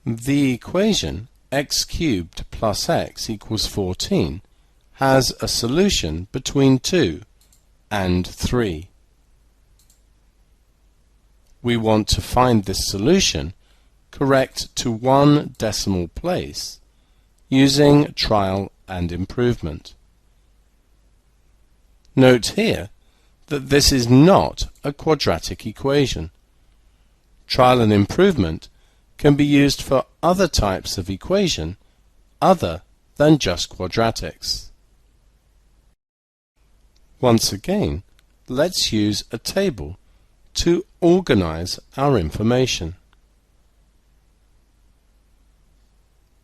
The equation x cubed plus x equals 14 has a solution between 2 and 3. We want to find this solution correct to one decimal place using trial and improvement. Note here that this is not a quadratic equation. Trial and improvement can be used for other types of equation other than just quadratics. Once again, let's use a table to organize our information.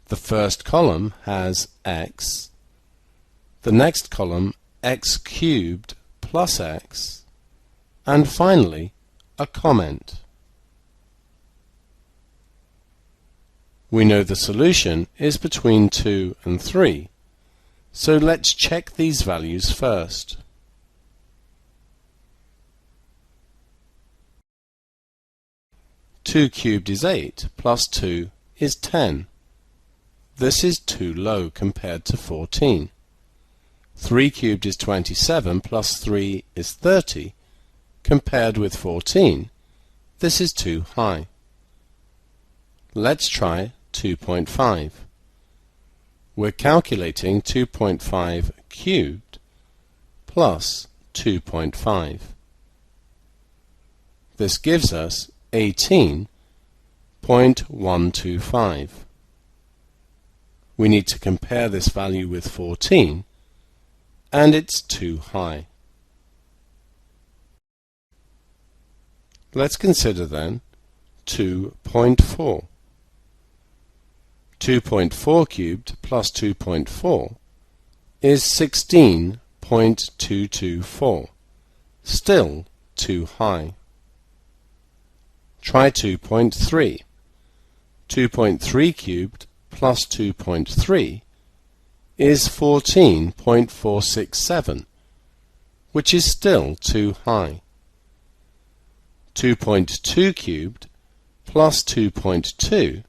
The first column has x, the next column x cubed plus x, and finally a comment. We know the solution is between 2 and 3, so let's check these values first. Two cubed is 8, plus 2 is 10. This is too low compared to 14. 3 cubed is 27, plus 3 is 30. Compared with 14, this is too high. Let's try 2.5. We're calculating 2.5 cubed plus 2.5. This gives us 18.125. We need to compare this value with 14, and it's too high. Let's consider then 2.4. 2.4 cubed plus 2.4 is 16.224. Still too high. Try 2.3. 2.3 cubed plus 2.3 is 14.467, which is still too high. 2.2 cubed plus 2.2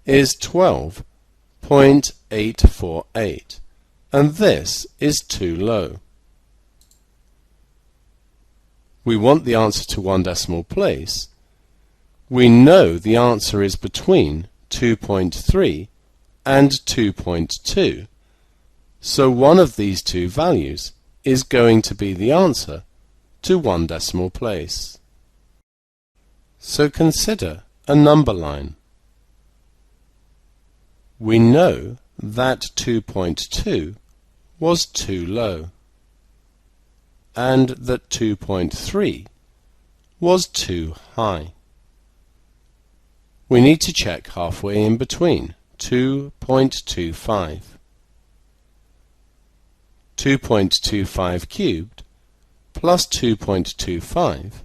is 12.848, and this is too low. We want the answer to one decimal place. We know the answer is between 2.3 and 2.2, so one of these two values is going to be the answer to one decimal place. So consider a number line. We know that 2.2 was too low, and that 2.3 was too high. We need to check halfway in between, 2.25. 2.25 cubed plus 2.25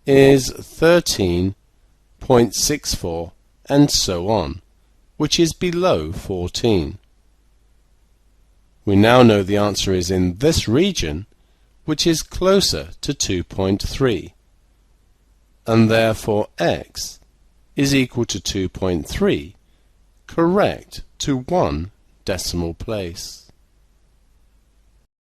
is 13.64, and so on, which is below 14. We now know the answer is in this region, which is closer to 2.3, and therefore x is equal to 2.3, correct to one decimal place.